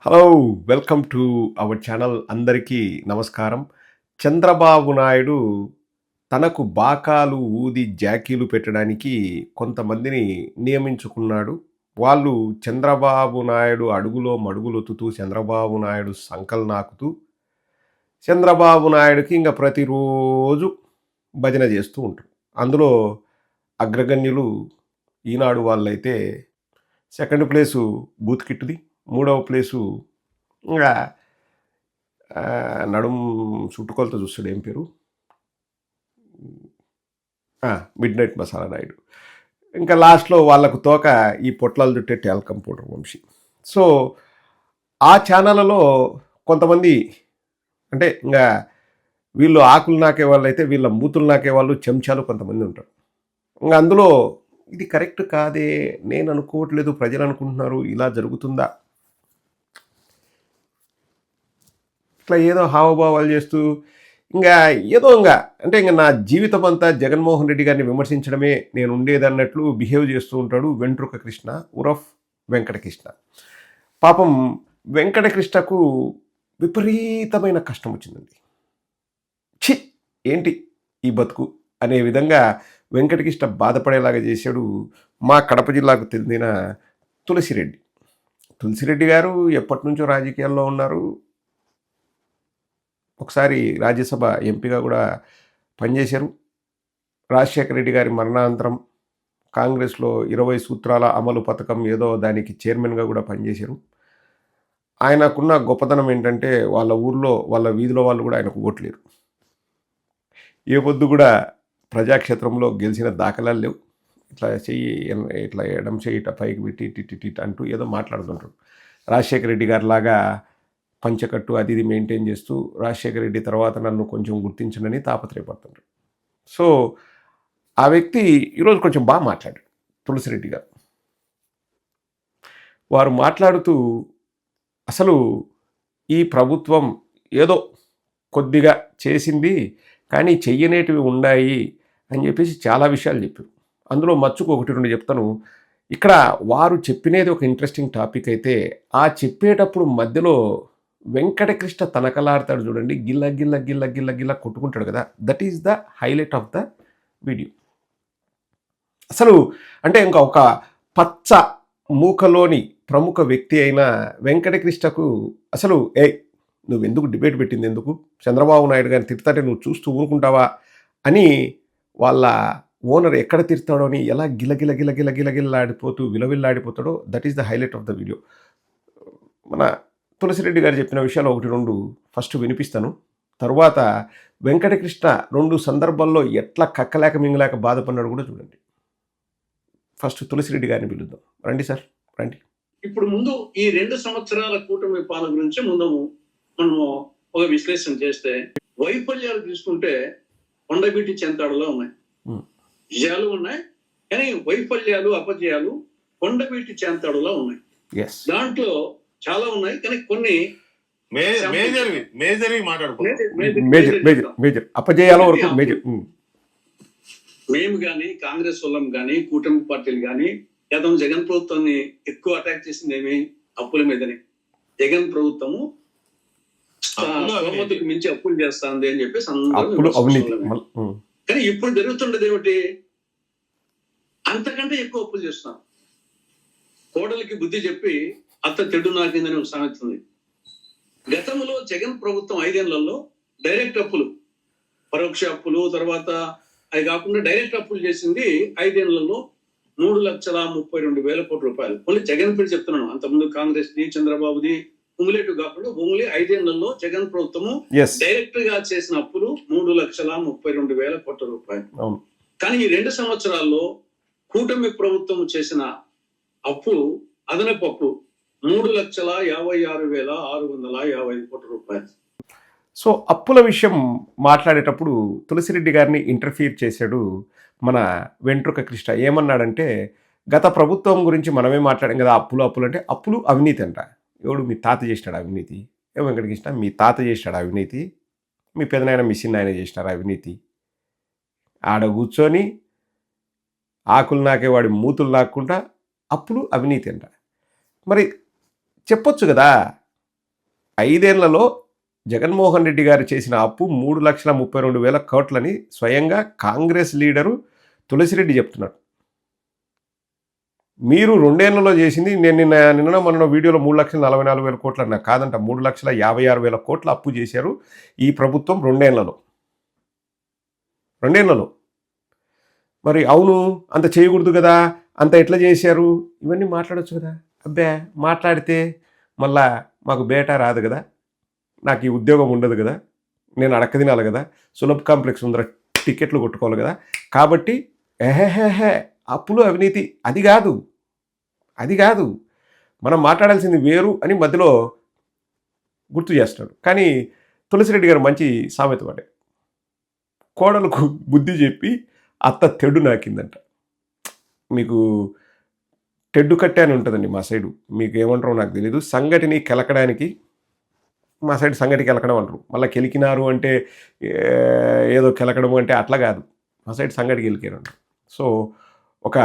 Hello! Welcome to our channel. అందరికీ నమస్కారం. చంద్రబాబు నాయుడు తనకు బాకాలు ఊది జాకీలు పెట్టడానికి కొంతమందిని నియమించుకున్నాడు. వాళ్ళు చంద్రబాబు నాయుడు అడుగులో మడుగులొత్తుతూ, చంద్రబాబు నాయుడు సంకలు నాకుతూ, చంద్రబాబు నాయుడుకి ఇంక ప్రతిరోజు భజన చేస్తూ ఉంటారు. అందులో అగ్రగణ్యులు ఈనాడు వాళ్ళైతే సెకండ్ ప్లేసు బూత్ కిట్‌ది. మూడవ ప్లేసు ఇంగా నడుం చుట్టుకొలత చూస్తాడు. ఏం పేరు? 'మిడ్‌నైట్ మసాలా నాయుడు.' ఇంకా లాస్ట్‌లో వాళ్ళకు తోక ఈ పొట్లాలు చుట్టే టాల్కమ్ పౌడర్ వంశీ. సో, ఆ ఛానళ్ళలో కొంతమంది అంటే ఇంగా వీళ్ళు ఆకులు నాకే వాళ్ళైతే వీళ్ళ మూతులు నాకే వాళ్ళు చెంచాలు కొంతమంది ఉంటారు. ఇంగ అందులో ఇది కరెక్ట్ కాదే, నేను అనుకోవట్లేదు, ప్రజలు అనుకుంటున్నారు, ఇలా జరుగుతుందా? ఇట్లా ఏదో హావభావాలు చేస్తూ ఇంగా ఏదో అంటే ఇంక నా జీవితం అంతా జగన్మోహన్ రెడ్డి గారిని విమర్శించడమే నేను ఉండేదన్నట్లు బిహేవ్ చేస్తూ ఉంటాడు వెంట్రుక కృష్ణ ఉరఫ్ వెంకటకృష్ణ. పాపం వెంకటకృష్ణకు విపరీతమైన కష్టం వచ్చిందండి. ఛీ! ఏంటి ఈ బతుకు అనే విధంగా వెంకటకృష్ణ బాధపడేలాగా చేశాడు మా కడప జిల్లాకు చెందిన తులసిరెడ్డి. తులసిరెడ్డి గారు ఎప్పటినుంచో రాజకీయాల్లో ఉన్నారు. ఒకసారి రాజ్యసభ ఎంపీగా కూడా పనిచేశారు. రాజశేఖర రెడ్డి గారి మరణానంతరం కాంగ్రెస్లో 20 సూత్రాల అమలు పథకం ఏదో దానికి చైర్మన్గా కూడా పనిచేశారు. ఆయనకున్న గొప్పతనం ఏంటంటే వాళ్ళ ఊర్లో వాళ్ళ వీధిలో వాళ్ళు కూడా ఆయనకు ఓట్లేరు. ఏ పొద్దు కూడా ప్రజాక్షేత్రంలో గెలిచిన దాఖలాలు లేవు. ఇట్లా చెయ్యి ఇట్లా ఎడం చెయ్యి ఇట్లా పైకి పెట్టి టిట్ అంటూ ఏదో మాట్లాడుతుంటాడు. రాజశేఖర రెడ్డి గారి లాగా పంచకట్టు అది ఇది మెయింటైన్ చేస్తూ రాజశేఖర రెడ్డి తర్వాత నన్ను కొంచెం గుర్తించనని తాపత్రయపడుతుంటాడు. సో ఆ వ్యక్తి ఈరోజు కొంచెం బాగా మాట్లాడాడు తులసిరెడ్డి గారు. వారు మాట్లాడుతూ అసలు ఈ ప్రభుత్వం ఏదో కొద్దిగా చేసింది కానీ చెయ్యనేటివి ఉన్నాయి అని చెప్పేసి చాలా విషయాలు చెప్పారు. అందులో మచ్చుకు 1-2 చెప్తాను. ఇక్కడ వారు చెప్పినది ఒక ఇంట్రెస్టింగ్ టాపిక్ అయితే ఆ చెప్పేటప్పుడు మధ్యలో వెంకటకృష్ణ తనకలాడతాడు చూడండి, గిల్ల గిల్ల గిల్ల గిల్ల గిల్ల కొట్టుకుంటాడు కదా, that is the highlight of the video. అసలు అంటే ఇంకా ఒక పచ్చ మూకలోని ప్రముఖ వ్యక్తి అయిన వెంకటకృష్ణకు అసలు నువ్వెందుకు డిబేట్ పెట్టింది, ఎందుకు చంద్రబాబు నాయుడు గారిని తిడతాంటే నువ్వు చూస్తూ ఊరుకుంటావా అని వాళ్ళ ఓనర్ ఎక్కడ తిడతాడో అని ఎలా గిలగిల గిలగిల గిలగిల్లాడిపోతూ విలవిల్లాడిపోతాడో that is the highlight of the video. మన తులసిరెడ్డి గారు చెప్పిన విషయాలు 1-2 ఫస్ట్ వినిపిస్తాను. తరువాత వెంకటకృష్ణ 2 సందర్భాల్లో ఎట్లా కక్కలేక మింగలేక బాధపడినాడు కూడా చూడండి. ఫస్ట్ తులసిరెడ్డి గారిని పిలుద్దాం. రండి సార్, రండి. ఇప్పుడు ముందు ఈ 2 సంవత్సరాల కూటమి పాలన గురించి మనము ఒక విశ్లేషణ చేస్తే వైఫల్యాలు తీసుకుంటే కొండబిట్టి చెంతాడులో ఉన్నాయి, విజయాలు ఉన్నాయి, కానీ వైఫల్యాలు అపజయాలు కొండబిట్టి చెంతాడులో ఉన్నాయి. దాంట్లో చాలా ఉన్నాయి, కానీ కొన్ని మేము కానీ కాంగ్రెస్ వాళ్ళం కానీ కూటమి పార్టీలు కానీ జగన్ ప్రభుత్వాన్ని ఎక్కువ అటాక్ చేసింది ఏమి అప్పుల మీదనే. జగన్ ప్రభుత్వము స్తోమతకు మించి అప్పులు చేస్తుంది అని చెప్పేసి అందరూ. కానీ ఇప్పుడు జరుగుతుండేది ఏమిటి, అంతకంటే ఎక్కువ అప్పులు చేస్తున్నాం. కోడలికి బుద్ధి చెప్పి అత్త తెడ్డు నాకిందని ఒక సామెత ఉంది. గతంలో జగన్ ప్రభుత్వం 5 ఏళ్లలో డైరెక్ట్ అప్పులు, పరోక్ష అప్పులు, తర్వాత అవి కాకుండా డైరెక్ట్ అప్పులు చేసింది 5 ఏళ్లలో 3,32,000 కోట్ల రూపాయలు. ఓన్లీ జగన్ పేరు చెప్తున్నాను, అంతకుముందు కాంగ్రెస్ ది చంద్రబాబుది కుములేటివ్ కాకుండా ఓన్లీ 5 ఏళ్లలో జగన్ ప్రభుత్వము డైరెక్ట్ గా చేసిన అప్పులు 3,32,000 కోట్ల రూపాయలు. కానీ ఈ 2 సంవత్సరాల్లో కూటమి ప్రభుత్వం చేసిన అప్పు, అదనపు అప్పు 3,56,650 కోట్ల రూపాయలు. సో అప్పుల విషయం మాట్లాడేటప్పుడు తులసిరెడ్డి గారిని ఇంటర్ఫీర్ చేశాడు మన వెంట్రుక కృష్ణ. ఏమన్నాడంటే, గత ప్రభుత్వం గురించి మనమే మాట్లాడాం కదా, అప్పులు అంటే అప్పులు అవినీతి అంట. ఎవడు మీ తాత చేసినాడు అవినీతి? వెంకటకృష్ణ, మీ తాత చేసినాడు అవినీతి, మీ పెదనాయన మీ చిన్నాయన చేసినారు అవినీతి. ఆడ కూర్చొని ఆకులు నాకే వాడి మూతులు నాక్కుంటా అప్పులు అవినీతి అంట. మరి చెప్పొచ్చు కదా, 5 ఏళ్లలో జగన్మోహన్ రెడ్డి గారు చేసిన అప్పు 3,32,000 కోట్లని స్వయంగా కాంగ్రెస్ లీడరు తులసిరెడ్డి చెప్తున్నాడు. మీరు 2 ఏళ్లలో చేసింది, నేను నిన్న మొన్న వీడియోలో 3,44,000 కోట్లు అన్నా, కాదంట 3,56,000 కోట్ల అప్పు చేశారు ఈ ప్రభుత్వం 2 ఏళ్లలో. మరి అవును, అంత చేయకూడదు కదా, అంత ఎట్లా చేశారు, ఇవన్నీ మాట్లాడొచ్చు కదా. అబ్బే, మాట్లాడితే మళ్ళా మాకు బేటా రాదు కదా, నాకు ఈ ఉద్యోగం ఉండదు కదా, నేను అడక్క తినాలి కదా, సులభ్ కాంప్లెక్స్ ముందర టికెట్లు కొట్టుకోవాలి కదా, కాబట్టి అప్పులు అవినీతి అది కాదు మనం మాట్లాడాల్సింది వేరు అని మధ్యలో గుర్తు చేస్తాడు. కానీ తులసిరెడ్డి గారు మంచి సామెత పడే, కోడలకు బుద్ధి చెప్పి అత్త తెడ్డు నాకిందంట. మీకు తెడ్డు కట్టే అని ఉంటుందండి మా సైడు, మీకు ఏమంటారో నాకు తెలీదు. సంగటిని కెలకడానికి మా సైడ్ సంగటి కెలకడం అంటారు. మళ్ళీ కెలికినారు అంటే ఏదో కెలకడం అంటే అట్లా కాదు, మా సైడ్ సంగటి కెలికారు అంటారు. సో ఒక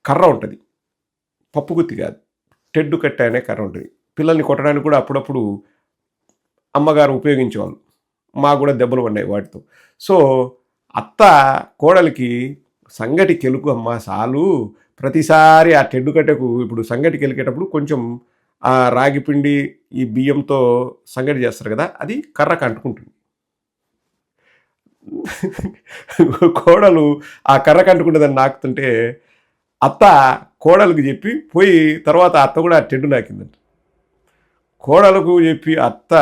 కర్ర ఉంటుంది, పప్పు గుత్తి కాదు, టెడ్డు కట్టే అనే కర్ర ఉంటుంది. పిల్లల్ని కొట్టడానికి కూడా అప్పుడప్పుడు అమ్మగారు ఉపయోగించేవాళ్ళు, మాకు కూడా దెబ్బలు పడినాయి వాటితో. సో అత్త కోడలికి సంగటి కెలుకు అమ్మ సాలు, ప్రతిసారి ఆ టెడ్డు కట్టెకు, ఇప్పుడు సంగటి కెలికేటప్పుడు కొంచెం ఆ రాగి పిండి ఈ బియ్యంతో సంగటి చేస్తారు కదా, అది కర్రకు అంటుకుంటుంది. కోడలు ఆ కర్రకు అంటుకుంటుందని నాకుతుంటే అత్త కోడలకు చెప్పి పోయి తర్వాత అత్త కూడా ఆ టెడ్డు నాకిందంట. కోడలకు చెప్పి అత్త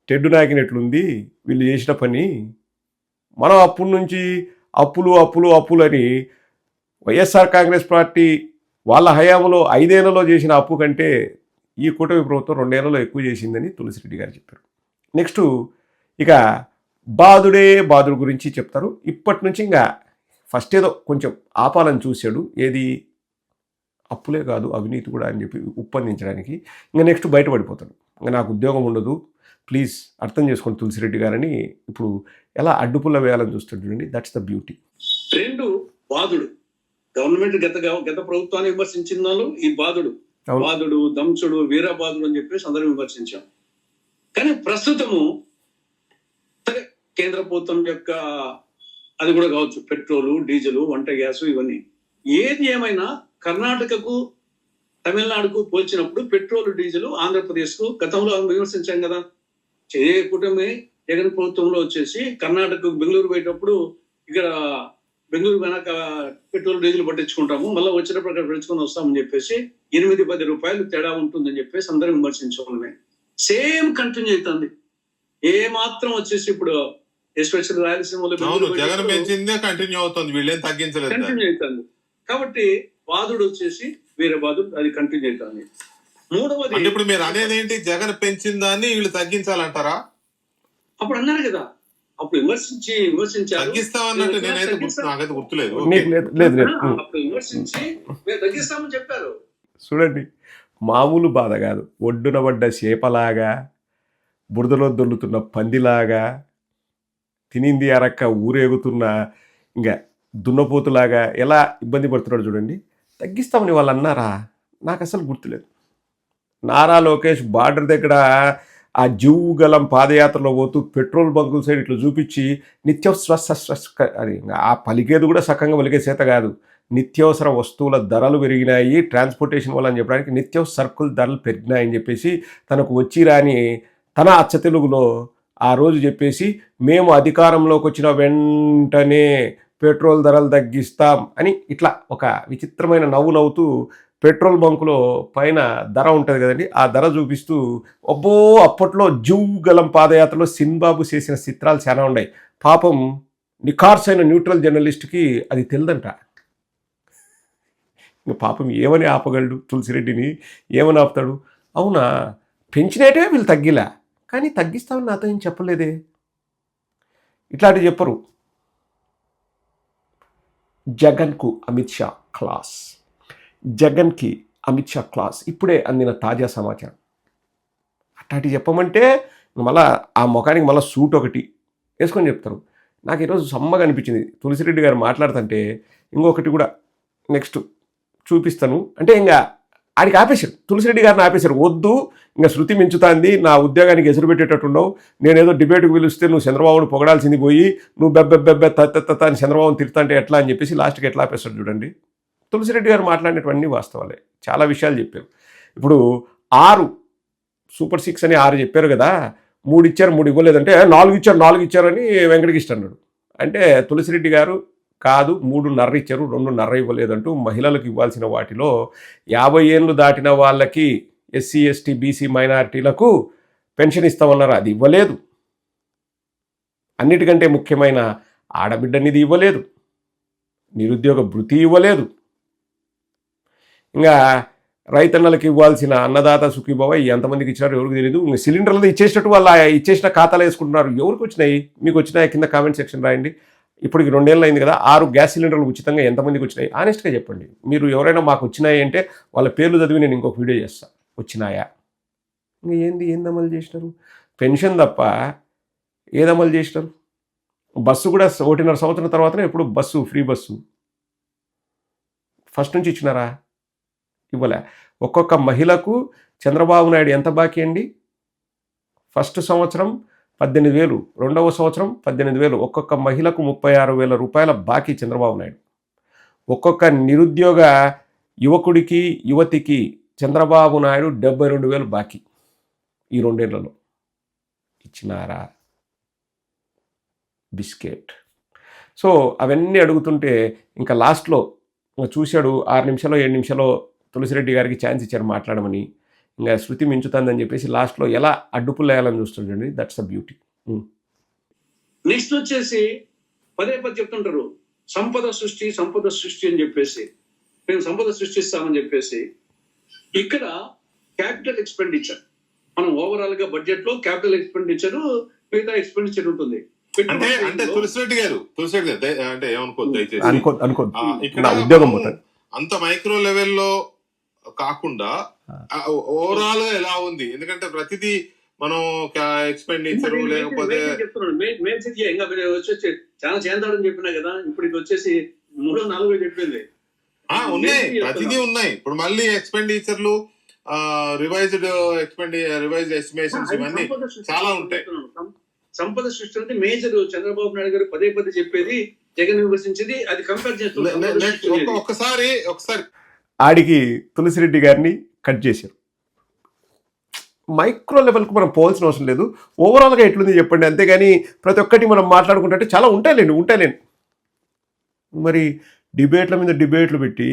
టెడ్డు నాకినట్లుంది వీళ్ళు చేసిన పని, మనం అప్పటి నుంచి అప్పులు అని వైఎస్ఆర్ కాంగ్రెస్ పార్టీ వాళ్ళ హయాంలో 5 ఏళ్లలో చేసిన అప్పు కంటే ఈ కూటమి ప్రభుత్వం 2 ఏళ్లలో ఎక్కువ చేసిందని తులసిరెడ్డి గారు చెప్పారు. నెక్స్ట్ ఇక బాధుడు గురించి చెప్తారు. ఇప్పటి నుంచి ఇంకా ఫస్ట్ ఏదో కొంచెం ఆపాలని చూశాడు, ఏది అప్పులే కాదు అవినీతి కూడా అని చెప్పి ఉప్పందించడానికి. ఇంకా నెక్స్ట్ బయటపడిపోతాడు, ఇంకా నాకు ఉద్యోగం ఉండదు, ప్లీజ్ అర్థం చేసుకోండి తులసిరెడ్డి గారని ఇప్పుడు ఎలా అడ్డుపుల్ల వేయాలని చూస్తాడు చూడండి. That's the beauty. 2 బాధుడు, గవర్నమెంట్ గత ప్రభుత్వాన్ని విమర్శించిన వాళ్ళు ఈ బాధుడు, దంచుడు, వీరబాధుడు అని చెప్పేసి అందరూ విమర్శించాం. కానీ ప్రస్తుతము కేంద్ర ప్రభుత్వం యొక్క అది కూడా కావచ్చు, పెట్రోలు, డీజిల్, వంట గ్యాస్, ఇవన్నీ ఏది ఏమైనా కర్ణాటకకు తమిళనాడుకు పోల్చినప్పుడు పెట్రోల్, డీజిల్ ఆంధ్రప్రదేశ్కు గతంలో విమర్శించాం కదా. ఏ కూటమి జగన్ ప్రభుత్వంలో వచ్చేసి కర్ణాటకకు బెంగళూరు పోయేటప్పుడు ఇక్కడ బెంగళూరు వెనక పెట్రోల్, డీజిల్ పట్టించుకుంటాము, మళ్ళీ వచ్చినప్పుడు అక్కడ పెంచుకొని వస్తామని చెప్పేసి 8-10 రూపాయలు తేడా ఉంటుందని చెప్పేసి అందరూ విమర్శించుకోవడమే. సేమ్ కంటిన్యూ అవుతుంది. ఏ మాత్రం వచ్చేసి ఇప్పుడు ఎస్పెషల్ రాయలసీమలో జగన్ పెంచిందే కంటిన్యూ అవుతుంది, వీళ్ళేం తగ్గించలేదు, కంటిన్యూ అవుతుంది. కాబట్టి బాధుడు వచ్చేసి వేరే బాధుడు అది కంటిన్యూ అవుతుంది. మూడవది, ఇప్పుడు మీరు అనేది ఏంటి, జగన్ పెంచిందాన్ని వీళ్ళు తగ్గించాలంటారా? అప్పుడు అన్నారు కదా, అప్పుడు విమర్శించారు తగ్గిస్తామన్నట్టు నేనైతే నాకైతే గుర్తులేదు. అప్పుడు విమర్శించి మేము తగ్గిస్తామని చెప్పారు. చూడండి, మామూలు బాధ కాదు, ఒడ్డున పడ్డ చేపలాగా, బురదలో దొల్లుతున్న పందిలాగా, తినింది అరక్క ఊరేగుతున్న ఇంకా దున్నపోతులాగా ఎలా ఇబ్బంది పడుతున్నాడు చూడండి. తగ్గిస్తామని వాళ్ళు అన్నారా? నాకు అసలు గుర్తులేదు. నారా లోకేష్ బార్డర్ దగ్గర ఆ జీవుగలం పాదయాత్రలో పోతూ పెట్రోల్ బంకుల సైడ్ ఇట్లా చూపించి నిత్యావసర అని, ఆ పలికేది కూడా సక్కంగా పలికే చేత కాదు, నిత్యావసర వస్తువుల ధరలు పెరిగినాయి ట్రాన్స్పోర్టేషన్ వల్ల అని చెప్పడానికి, నిత్యావసర సరుకుల ధరలు పెరిగినాయని చెప్పేసి తనకు వచ్చి రాని తన అచ్చ తెలుగులో ఆ రోజు చెప్పేసి, మేము అధికారంలోకి వచ్చిన వెంటనే పెట్రోల్ ధరలు తగ్గిస్తాం అని ఇట్లా ఒక విచిత్రమైన నవ్వుతూ పెట్రోల్ బంకులో పైన ధర ఉంటుంది కదండి, ఆ ధర చూపిస్తూ అబ్బో అప్పట్లో జీవుగలం పాదయాత్రలో సిన్బాబు చేసిన చిత్రాలు చాలా ఉన్నాయి. పాపం నిఖార్స్ అయిన న్యూట్రల్ జర్నలిస్ట్కి అది తెలియదంట. ఇంకా పాపం ఏమని ఆపగలడు తులసిరెడ్డిని, ఏమని ఆపుతాడు? అవునా, పెంచినట్టే వీళ్ళు తగ్గిలా, కానీ తగ్గిస్తామని నాతో ఏం చెప్పలేదే, ఇట్లాంటివి చెప్పరు. జగన్కు అమిత్ షా క్లాస్, జగన్కి అమిత్ షా క్లాస్, ఇప్పుడే అందిన తాజా సమాచారం. అట్లాంటివి చెప్పమంటే మళ్ళీ ఆ ముఖానికి మళ్ళీ సూట్ ఒకటి వేసుకొని చెప్తారు. నాకు ఈరోజు సమ్మగా అనిపించింది తులసిరెడ్డి గారు మాట్లాడుతుంటే. ఇంకొకటి కూడా నెక్స్ట్ చూపిస్తాను, అంటే ఇంకా ఆడికి ఆపేశారు, తులసిరెడ్డి గారిని ఆపేశారు. వద్దు, ఇంకా శృతి మించుతాంది, నా ఉద్యోగానికి ఎసురు పెట్టేటట్టున్నావు, నేనేదో డిబేట్కి పిలిస్తే నువ్వు చంద్రబాబును పొగడాల్సింది పోయి నువ్వు బెబ్బెబ్బెబ్బె తత్త అని చంద్రబాబుని తిరుతాంటే ఎట్లా అని చెప్పేసి లాస్ట్కి ఎట్లా ఆపేశాడు చూడండి. తులసిరెడ్డి గారు మాట్లాడినటువంటి వాస్తవాలే, చాలా విషయాలు చెప్పారు. ఇప్పుడు 6 సూపర్ 6 అని 6 చెప్పారు కదా, 3 ఇచ్చారు 3 ఇవ్వలేదంటే 4 ఇచ్చారని వెంకటకృష్ణ అన్నాడు. అంటే తులసిరెడ్డి గారు కాదు 3.5 ఇచ్చారు, 2.5 ఇవ్వలేదంటూ మహిళలకు ఇవ్వాల్సిన వాటిలో 50 ఏళ్ళు దాటిన వాళ్ళకి, ఎస్సీ ఎస్టీ బీసీ మైనారిటీలకు పెన్షన్ ఇస్తామన్నారు, అది ఇవ్వలేదు. అన్నిటికంటే ముఖ్యమైన ఆడబిడ్డ నిధి ఇవ్వలేదు, నిరుద్యోగ భృతి ఇవ్వలేదు, ఇంకా రైతన్నలకు ఇవ్వాల్సిన అన్నదాత సుఖీభవ ఎంతమందికి ఇచ్చినారో ఎవరికి తెలియదు. ఇంకా సిలిండర్లు ఇచ్చేసినట్టు వాళ్ళు ఇచ్చేసిన ఖాతాలు వేసుకుంటున్నారు. ఎవరికి వచ్చినాయి, మీకు వచ్చినాయి కింద కామెంట్ సెక్షన్ రాయండి. ఇప్పటికి 2 ఏళ్ళు అయింది కదా, 6 గ్యాస్ సిలిండర్లు ఉచితంగా ఎంతమందికి వచ్చినాయి ఆనెస్ట్గా చెప్పండి. మీరు ఎవరైనా మాకు వచ్చినాయి అంటే వాళ్ళ పేర్లు చదివి నేను ఇంకొక వీడియో చేస్తాను, వచ్చినాయా. ఇంకా ఏంది అమలు చేసినారు? పెన్షన్ తప్ప ఏది అమలు చేసినారు? బస్సు కూడా 1.5 సంవత్సరం తర్వాతనే ఎప్పుడు బస్సు ఫ్రీ బస్సు ఫస్ట్ నుంచి ఇచ్చినారా? ఇవ్వలే. ఒక్కొక్క మహిళకు చంద్రబాబు నాయుడు ఎంత బాకీ అండి? ఫస్ట్ సంవత్సరం 18,000, రెండవ సంవత్సరం 18,000, ఒక్కొక్క మహిళకు 36,000 రూపాయల బాకీ చంద్రబాబు నాయుడు. ఒక్కొక్క నిరుద్యోగ యువకుడికి యువతికి చంద్రబాబు నాయుడు 72,000 బాకీ ఈ 2 ఏళ్లలో. ఇచ్చినారా? బిస్కెట్. సో అవన్నీ అడుగుతుంటే ఇంకా లాస్ట్లో చూశాడు, 6 నిమిషాలు 7 నిమిషాలు తులసిరెడ్డి గారికి ఛాన్స్ ఇచ్చారు మాట్లాడమని. ఇంకా శృతి మించుతుందని చెప్పేసి లాస్ట్లో ఎలా అడ్డుపులు వేయాలని చూస్తుండండి. That's a beauty. నెక్స్ట్ వచ్చేసి పదే చెప్తుంటారు సంపద సృష్టి అని చెప్పేసి, మేము సంపద సృష్టిస్తామని చెప్పేసి. ఇక్కడ క్యాపిటల్ ఎక్స్పెండిచర్, మనం ఓవరాల్ గా బడ్జెట్ లో క్యాపిటల్ ఎక్స్పెండిచర్, మిగతా ఎక్స్పెండిచర్ ఉంటుంది. అంటే తులసిరెడ్డి గారు అంటే ఏమనుకోద్దు దయచేసి, ఇక్కడ ఉద్యోగం పోతుంది. అంత మైక్రో లెవెల్లో కాకుండా ఓవరాల్ గా ఎలా ఉంది? ఎందుకంటే ప్రతిదీ మనం ఎక్స్పెండిచర్ లేకపోతే ఇంకా వచ్చేసి చాలా చేద్దామని చెప్పినా కదా, ఇప్పుడు ఇది వచ్చేసి 3-4 చెప్పింది ఉన్నాయి, ప్రతిదీ ఉన్నాయి. ఇప్పుడు మళ్ళీ ఎక్స్పెండిచర్లు రివైజ్డ్ ఎస్టిమేషన్స్ ఇవన్నీ చాలా ఉంటాయి. సంపద సృష్టి అంటే మేజర్ చంద్రబాబు నాయుడు గారు పదే చెప్పేది, జగన్ విమర్శించేది, అది కంపేర్ చేస్తున్నారు. ఒకసారి ఆడికి తులసిరెడ్డి గారిని కట్ చేశారు. మైక్రో లెవెల్కు మనం పోవాల్సిన అవసరం లేదు, ఓవరాల్గా ఎట్లుంది చెప్పండి, అంతేగాని ప్రతి ఒక్కటి మనం మాట్లాడుకుంటే చాలా ఉంటాయిలేండి. మరి డిబేట్ల మీద డిబేట్లు పెట్టి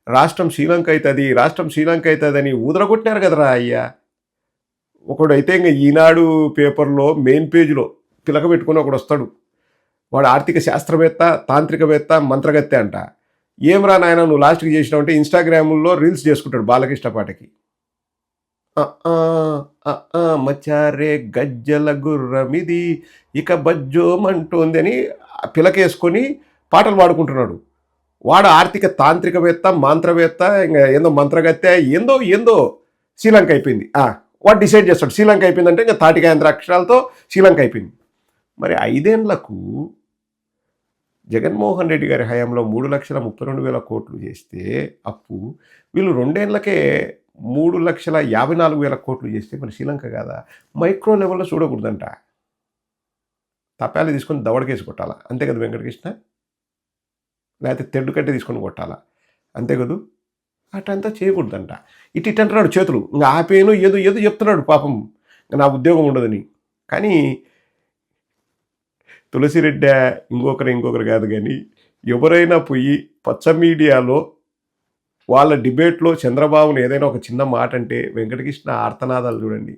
రాష్ట్రం శ్రీలంక అవుతుంది అని ఊదరగొట్టినారు కదరా అయ్యా. ఒకడైతే ఇంకా ఈనాడు పేపర్లో మెయిన్ పేజీలో పిలక పెట్టుకుని ఒకడు వస్తాడు, వాడు ఆర్థిక శాస్త్రవేత్త, తాంత్రికవేత్త, మంత్రగత్తె అంట. ఏం రా నాయన నువ్వు లాస్ట్కి చేసినావు అంటే ఇన్స్టాగ్రామ్లో రీల్స్ చేసుకుంటాడు బాలకృష్ణ పాటకి. మచారే గజ్జల గుర్రమిది ఇక బజ్జోమంటోంది అని పిలకేసుకొని పాటలు పాడుకుంటున్నాడు. వాడు ఆర్థిక తాంత్రికవేత్త, మంత్రవేత్త, ఇంకా ఏందో మంత్రగత్తె, ఏందో శ్రీలంక అయిపోయింది. వాడు డిసైడ్ చేస్తాడు శ్రీలంక అయిపోయిందంటే ఇంకా తాటికాయంత్ర అక్షరాలతో శ్రీలంక అయిపోయింది. మరి 5 ఏళ్లకు జగన్మోహన్ రెడ్డి గారి హయాంలో 3,32,000 కోట్లు చేస్తే అప్పు, వీళ్ళు 2 ఏళ్లకే 3,54,000 కోట్లు చేస్తే మరి శ్రీలంక కాదా? మైక్రో లెవెల్లో చూడకూడదంట, తపాలు తీసుకొని దవడకేసి కొట్టాలా, అంతే కదా వెంకటకృష్ణ? లేకపోతే తెడ్డు కట్టి తీసుకొని కొట్టాలా, అంతే కదా? అటంతా చేయకూడదంట. ఇటు అంటున్నాడు చేతులు, ఇంకా ఆపేను ఏదో చెప్తున్నాడు పాపం, నా ఉద్యోగం ఉండదని. కానీ తులసిరెడ్డి ఇంకొకరు కాదు, కానీ ఎవరైనా పోయి పచ్చ మీడియాలో వాళ్ళ డిబేట్లో చంద్రబాబును ఏదైనా ఒక చిన్న మాట అంటే వెంకటకృష్ణ ఆర్తనాదాలు చూడండి,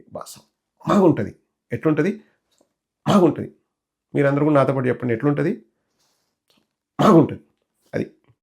బాగుంటుంది. ఎట్లుంటుంది? బాగుంటుంది. మీరందరూ కూడా నాతో పాటు చెప్పండి, ఎట్లుంటుంది? బాగుంటుంది. అది